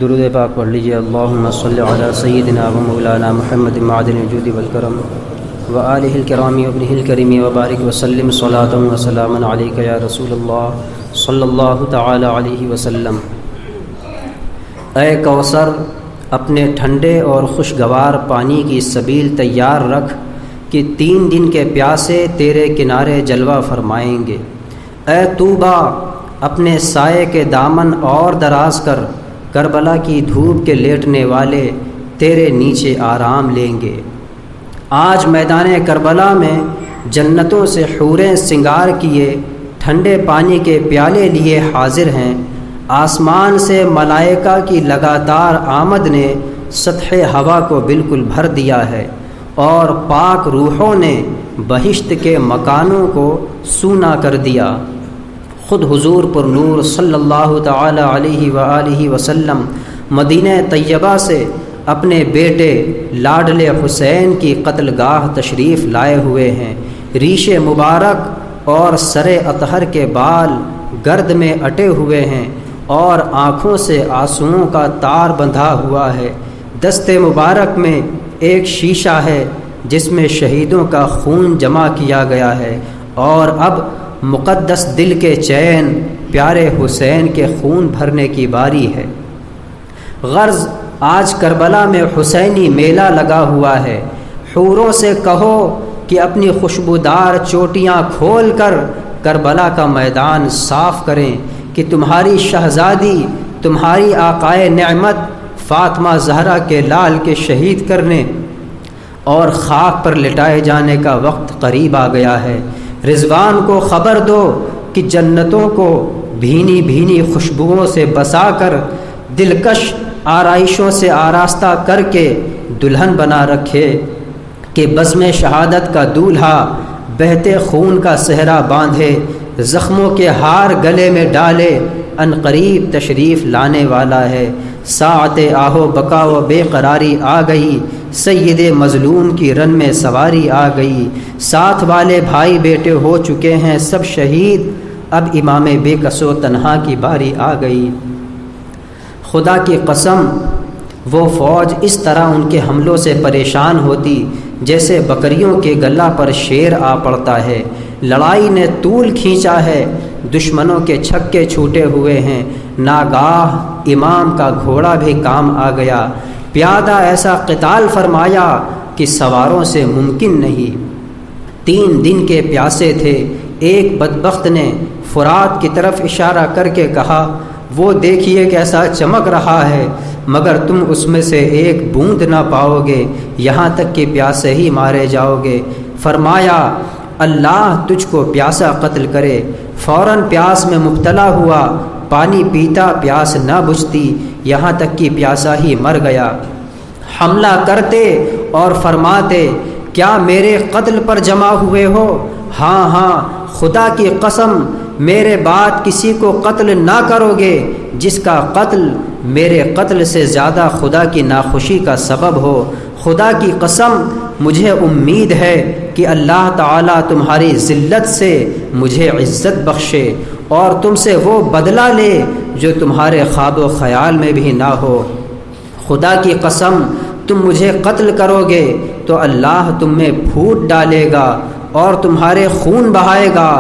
درود پاک پڑھ لیجیے۔ اللہم صلی علی سیدنا و مولانا محمد معدن الجود والکرم و آلہ الکرام و ابنہ الکریم و بارک وسلم صلاۃ و سلاما علیک یا رسول اللہ صلی اللہ تعالی علیہ وسلم۔ اے کوثر، اپنے ٹھنڈے اور خوشگوار پانی کی سبیل تیار رکھ کہ 3 دن کے پیاسے تیرے کنارے جلوہ فرمائیں گے۔ اے طوبیٰ، اپنے سائے کے دامن اور دراز کر، کربلا کی دھوپ کے لیٹنے والے تیرے نیچے آرام لیں گے۔ آج میدان کربلا میں جنتوں سے حوریں سنگار کیے ٹھنڈے پانی کے پیالے لیے حاضر ہیں۔ آسمان سے ملائکہ کی لگاتار آمد نے سطح ہوا کو بالکل بھر دیا ہے، اور پاک روحوں نے بہشت کے مکانوں کو سونا کر دیا۔ خود حضور پر نور صلی اللہ تعالی علیہ وآلہ وسلم مدینہ طیبہ سے اپنے بیٹے لاڈلے حسین کی قتل گاہ تشریف لائے ہوئے ہیں۔ ریش مبارک اور سر اطہر کے بال گرد میں اٹے ہوئے ہیں، اور آنکھوں سے آنسوؤں کا تار بندھا ہوا ہے۔ دست مبارک میں ایک شیشہ ہے جس میں شہیدوں کا خون جمع کیا گیا ہے، اور اب مقدس دل کے چین پیارے حسین کے خون بھرنے کی باری ہے۔ غرض آج کربلا میں حسینی میلہ لگا ہوا ہے۔ حوروں سے کہو کہ اپنی خوشبودار چوٹیاں کھول کر کربلا کا میدان صاف کریں کہ تمہاری شہزادی، تمہاری آقائے نعمت فاطمہ زہرا کے لال کے شہید کرنے اور خاک پر لٹائے جانے کا وقت قریب آ گیا ہے۔ رضوان کو خبر دو کہ جنتوں کو بھینی بھینی خوشبوؤں سے بسا کر، دلکش آرائشوں سے آراستہ کر کے دلہن بنا رکھے کہ بزم شہادت کا دولہا بہتے خون کا صحرا باندھے، زخموں کے ہار گلے میں ڈالے، عنقریب تشریف لانے والا ہے۔ ساعت آہو بکا و بے قراری آ گئی، سید مظلوم کی رن میں سواری آ گئی۔ ساتھ والے بھائی بیٹے ہو چکے ہیں سب شہید، اب امام بے کس و تنہا کی باری آ گئی۔ خدا کی قسم، وہ فوج اس طرح ان کے حملوں سے پریشان ہوتی جیسے بکریوں کے گلہ پر شیر آ پڑتا ہے۔ لڑائی نے طول کھینچا ہے، دشمنوں کے چھکے چھوٹے ہوئے ہیں۔ ناگاہ امام کا گھوڑا بھی کام آ گیا، پیادہ ایسا قتال فرمایا کہ سواروں سے ممکن نہیں۔ 3 دن کے پیاسے تھے۔ ایک بدبخت نے فرات کی طرف اشارہ کر کے کہا، وہ دیکھیے کیسا چمک رہا ہے، مگر تم اس میں سے ایک بوند نہ پاؤ گے، یہاں تک کہ پیاسے ہی مارے جاؤ گے۔ فرمایا، اللہ تجھ کو پیاسا قتل کرے۔ فوراً پیاس میں مبتلا ہوا، پانی پیتا پیاس نہ بجھتی، یہاں تک کہ پیاسا ہی مر گیا۔ حملہ کرتے اور فرماتے، کیا میرے قتل پر جمع ہوئے ہو؟ ہاں ہاں، خدا کی قسم، میرے بعد کسی کو قتل نہ کرو گے جس کا قتل میرے قتل سے زیادہ خدا کی ناخوشی کا سبب ہو۔ خدا کی قسم، مجھے امید ہے کہ اللہ تعالیٰ تمہاری ذلت سے مجھے عزت بخشے اور تم سے وہ بدلہ لے جو تمہارے خواب و خیال میں بھی نہ ہو۔ خدا کی قسم، تم مجھے قتل کرو گے تو اللہ تم میں پھوٹ ڈالے گا اور تمہارے خون بہائے گا،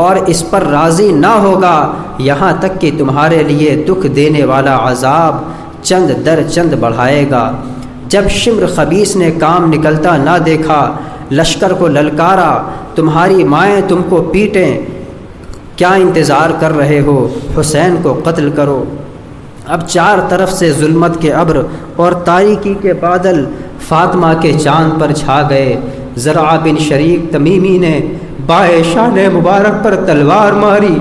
اور اس پر راضی نہ ہوگا، یہاں تک کہ تمہارے لیے دکھ دینے والا عذاب چند در چند بڑھائے گا۔ جب شمر خبیث نے کام نکلتا نہ دیکھا، لشکر کو للکارا، تمہاری مائیں تم کو پیٹیں، کیا انتظار کر رہے ہو؟ حسین کو قتل کرو۔ اب 4 طرف سے ظلمت کے ابر اور تاریکی کے بادل فاطمہ کے چاند پر چھا گئے۔ زرع بن شریک تمیمی نے بائے شان مبارک پر تلوار ماری۔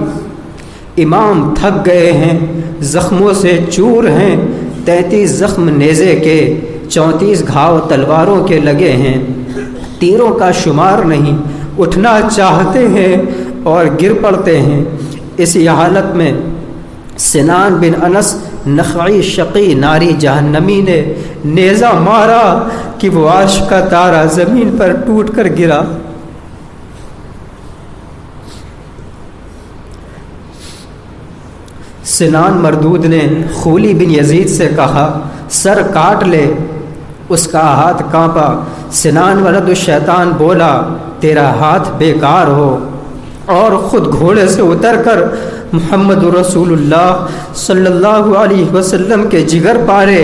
امام تھک گئے ہیں، زخموں سے چور ہیں، 33 زخم نیزے کے، 34 گھاؤ تلواروں کے لگے ہیں، تیروں کا شمار نہیں، اٹھنا چاہتے ہیں اور گر پڑتے ہیں۔ اسی حالت میں سنان بن انس نخعی شقی ناری جہنمی نے نیزہ مارا کہ وہ عرش کا تارا زمین پر ٹوٹ کر گرا۔ سنان مردود نے خولی بن یزید سے کہا سر کاٹ لے، اس کا ہاتھ کانپا۔ سنان ولد الشیطان بولا تیرا ہاتھ بیکار ہو، اور خود گھوڑے سے اتر کر محمد رسول اللہ صلی اللہ علیہ وسلم کے جگر پارے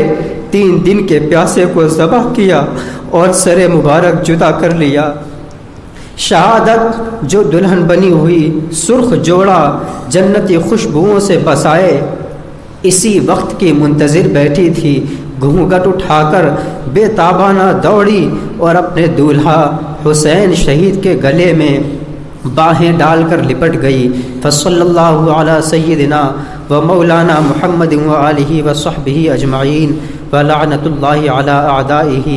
3 دن کے پیاسے کو ذبح کیا اور سر مبارک جدا کر لیا۔ شہادت جو دلہن بنی ہوئی سرخ جوڑا جنتی خوشبوؤں سے بسائے، اسی وقت کی منتظر بیٹھی تھی، گھونگھٹ اٹھا کر بے تابانہ دوڑی اور اپنے دولہا حسین شہید کے گلے میں باہیں ڈال کر لپٹ گئی۔ فصلی اللہ علی سیدنا و مولانا محمد و آلہ و صحبہ اجمعین ولعنۃ اللہ علی اعدائہ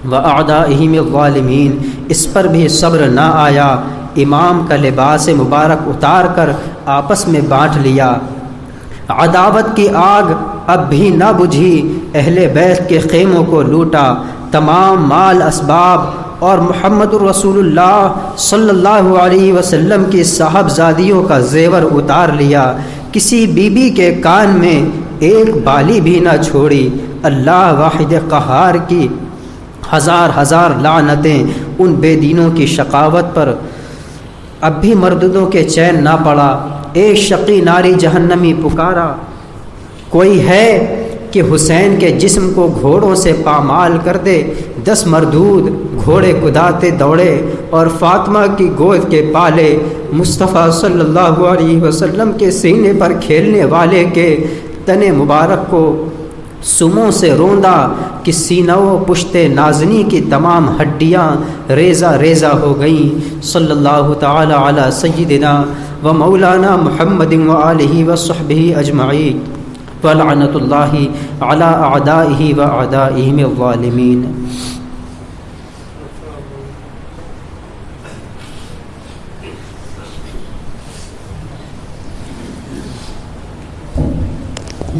و اعدائہم الظالمین۔ اس پر بھی صبر نہ آیا، امام کا لباس مبارک اتار کر آپس میں بانٹ لیا۔ عداوت کی آگ اب بھی نہ بجھی، اہل بیت کے خیموں کو لوٹا، تمام مال اسباب اور محمد رسول اللہ صلی اللہ علیہ وسلم کی صاحبزادیوں کا زیور اتار لیا، کسی بی بی کے کان میں ایک بالی بھی نہ چھوڑی۔ اللہ واحد قہار کی ہزار ہزار لعنتیں ان بے دینوں کی شقاوت پر۔ اب بھی مرددوں کے چین نہ پڑا، ایک شقی ناری جہنمی پکارا، کوئی ہے کہ حسین کے جسم کو گھوڑوں سے پامال کر دے۔ 10 مردود گھوڑے کداتے دوڑے اور فاطمہ کی گود کے پالے مصطفیٰ صلی اللہ علیہ وسلم کے سینے پر کھیلنے والے کے تن مبارک کو سموں سے روندا کہ سینہ و پشت نازنی کی تمام ہڈیاں ریزہ ریزہ ہو گئیں۔ صلی اللہ تعالی علی سیدنا و مولانا محمد و آلہ و صحبہ اجمعین ولعنۃ اللہ علی اعدائہ و اعدائہم الظالمین۔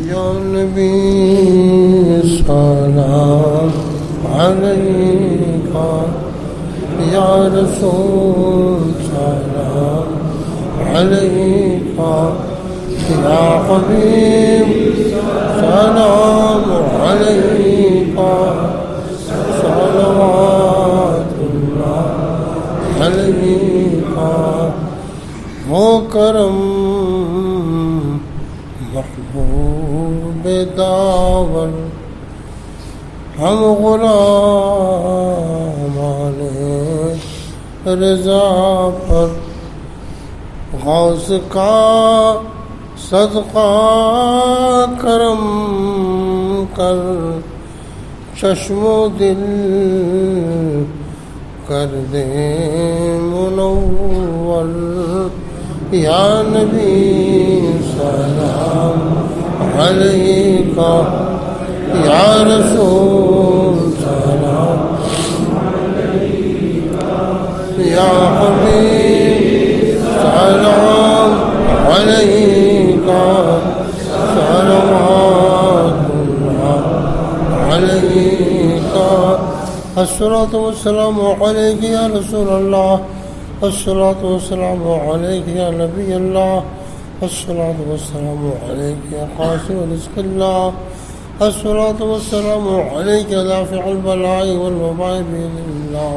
یا نبی سلام علیکہ، یا رسول سلام علیکہ، یا حبیب سلام علیکہ، صلوات اللہ علیکہ۔ وہ کرم محبوب داور، ہم غلامان رضا پر، غوث کا صدقہ کرم کر، چشم و دل کر دے منور۔ یا نبی سلام علیکہ، یا رسول سلام علیکہ، یا حبیب سلام علیکہ، صلوات اللہ علیکہ۔ الصلاۃ والسلام علیک یا رسول اللہ، الصلاۃ والسلام علیک یا نبی اللہ، الصلاۃ والسلام علیک یا قاسم رزق اللہ، الصلاۃ والسلام علیک یا دافع البلاء والوباء بإذن اللہ،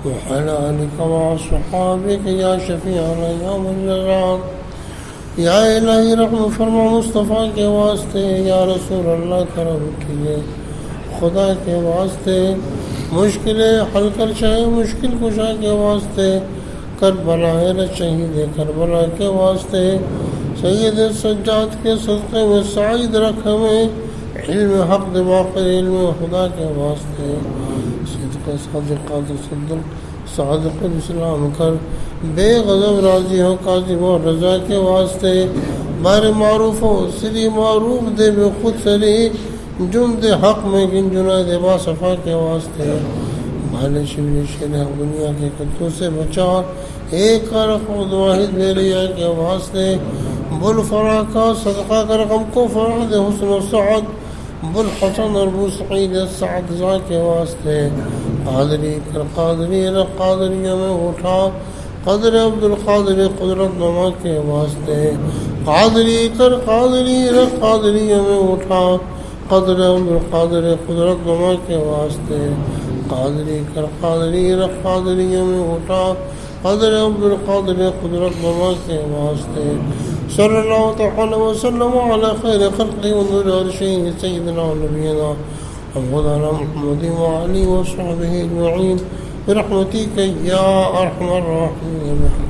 وعلى آلک وصحابک یا شفیعنا یوم الجزاء۔ یا الہی رحم فرما مصطفیٰ کے واسطے، یا رسول اللہ کرم کیے، خدا کے واسطے مشکلیں حل کر چاہے مشکل کشا کے واسطے، کربلا شہید کربلا کے واسطے، سید سجاد کے صدقے میں سعید رکھ ہمیں، علم حق باقی علم خدا کے واسطے، صدق صادقہ تصدق صادق الاسلام کر، بے غضب راضی ہو کاظم و رضا کے واسطے، بار معروف ہو سری معروف دے بے خود سری، جمد حق میں گن جنید با صفا کے واسطے، بھالے شبلی شیر دنیا کے کتوں سے بچا، ایک رخ واحد بیریا کے واسطے، بل فرا کا صدقہ کر غم کو فرح دے حسن و سعد، بل حسن اور بو سعید سعد زا کے واسطے، قادری کر قادری رخ قادریہ میں اٹھا، قدر عبد القادر قدرت نما کے واسطے، قادری کر قادری رکھ قادری میں اٹھا قدر بالقادر قدرت بما کے واسطے قادری کر قادری رکھ قادری میں اٹھا قدر بالقادر قدرت بما کے واسطے صلی اللہ تعالی وسلم علی خیر خلقه ونور عرشه سیدنا و نبینا مولانا محمد وعلی وصحبه اجمعین برحمتک یا ارحم الراحمین.